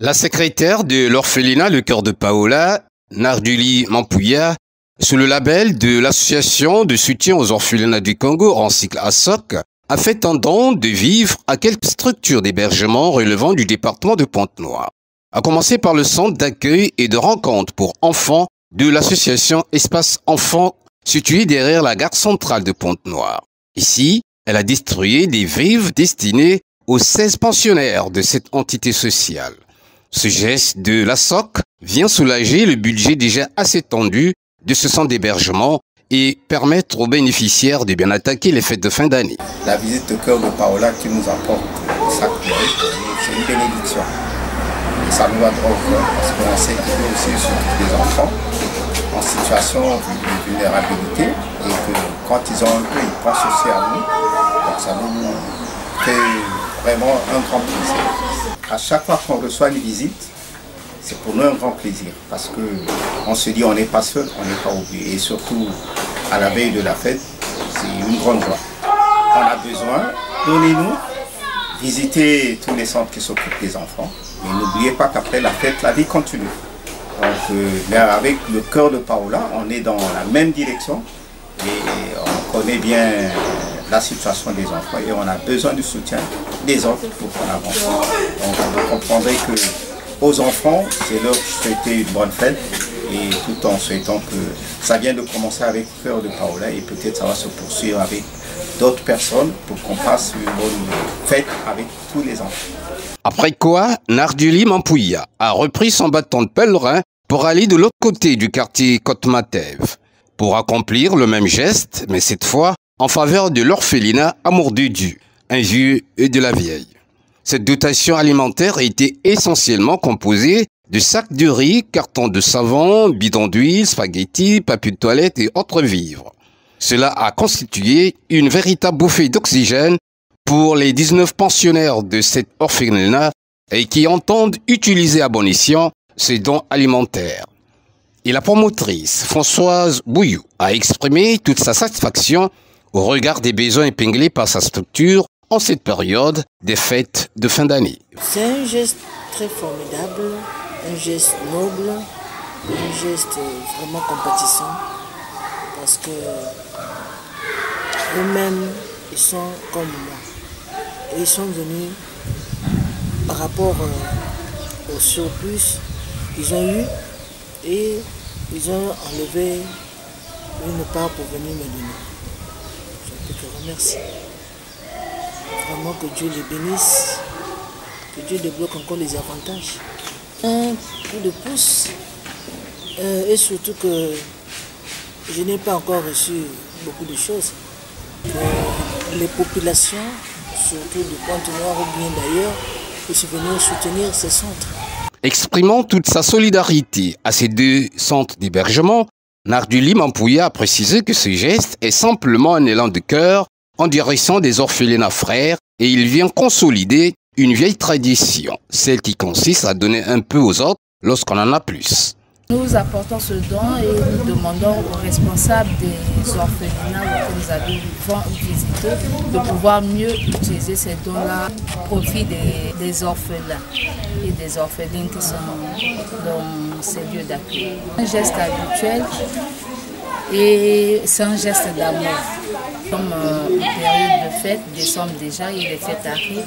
La secrétaire de l'orphelinat Le Cœur de Paola, Narduli Mampouya, sous le label de l'Association de soutien aux orphelinats du Congo en cycle ASOC, a fait un don de vivres à quelques structures d'hébergement relevant du département de Pointe-Noire, à commencer par le centre d'accueil et de rencontre pour enfants de l'association Espace Enfants situé derrière la gare centrale de Pointe-Noire. Ici, elle a distribué des vivres destinés aux 16 pensionnaires de cette entité sociale. Ce geste de l'ASOC vient soulager le budget déjà assez tendu de ce centre d'hébergement et permettre aux bénéficiaires de bien attaquer les fêtes de fin d'année. La visite au Cœur de Paola qui nous apporte chaque année, c'est une bénédiction. Et ça nous va droit au cœur parce qu'on sait qu'il y a aussi surtout des enfants en situation de vulnérabilité et que quand ils ont un peu, ils pensent aussi à nous. Donc ça nous fait vraiment un grand plaisir. À chaque fois qu'on reçoit une visite, c'est pour nous un grand plaisir parce qu'on se dit on n'est pas seul, on n'est pas oublié. Et surtout à la veille de la fête, c'est une grande joie. On a besoin, donnez-nous, visitez tous les centres qui s'occupent des enfants. Mais n'oubliez pas qu'après la fête, la vie continue. Donc avec le Cœur de Paola, on est dans la même direction et on connaît bien la situation des enfants et on a besoin du soutien des autres pour qu'on avance. Donc vous comprendrez que aux enfants, c'est leur souhaiter une bonne fête et tout en souhaitant que ça vient de commencer avec le Cœur de Paola et peut-être ça va se poursuivre avec d'autres personnes pour qu'on passe une bonne fête avec tous les enfants. Après quoi, Narduli Mampouya a repris son bâton de pèlerin pour aller de l'autre côté du quartier Côte-Matev pour accomplir le même geste, mais cette fois en faveur de l'orphelinat Amour de Dieu, un vieux et de la vieille. Cette dotation alimentaire était essentiellement composée de sacs de riz, cartons de savon, bidons d'huile, spaghettis, papier de toilette et autres vivres. Cela a constitué une véritable bouffée d'oxygène pour les 19 pensionnaires de cet orphelinat et qui entendent utiliser à bon escient ces dons alimentaires. Et la promotrice Françoise Bouillou a exprimé toute sa satisfaction au regard des besoins épinglés par sa structure en cette période des fêtes de fin d'année. C'est un geste très formidable, un geste noble, un geste vraiment compatissant, parce que eux-mêmes, ils sont comme moi. Et ils sont venus par rapport au surplus qu'ils ont eu et ils ont enlevé une part pour venir me donner. Je peux te remercier. Vraiment que Dieu les bénisse, que Dieu débloque encore les avantages. Un coup de pouce et surtout que je n'ai pas encore reçu beaucoup de choses. Les populations, surtout de Pointe-Noire ou bien d'ailleurs, puissent venir soutenir ces centres. Exprimant toute sa solidarité à ces deux centres d'hébergement, Narduli Mampouya a précisé que ce geste est simplement un élan de cœur en direction des orphelinats frères et il vient consolider une vieille tradition, celle qui consiste à donner un peu aux autres lorsqu'on en a plus. Nous apportons ce don et nous demandons aux responsables des orphelinats que nous avons visités de pouvoir mieux utiliser ces dons-là au profit des orphelins et des orphelines qui sont dans ces lieux d'accueil. Un geste habituel et c'est un geste d'amour. Comme en période de fête, décembre déjà, et les fêtes arrivent.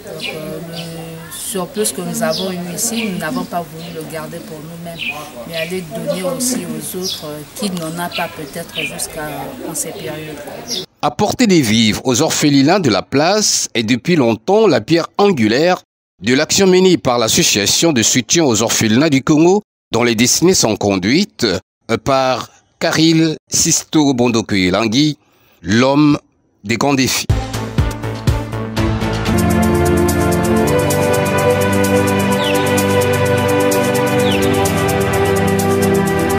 Donc, le surplus que nous avons eu ici, nous n'avons pas voulu le garder pour nous-mêmes, mais aller donner aussi aux autres qui n'en ont pas peut-être jusqu'à ces périodes. Apporter des vivres aux orphelinats de la place est depuis longtemps la pierre angulaire de l'action menée par l'association de soutien aux orphelinats du Congo, dont les destinées sont conduites par Karil Sisto Bondoko Langui, l'homme des grands défis.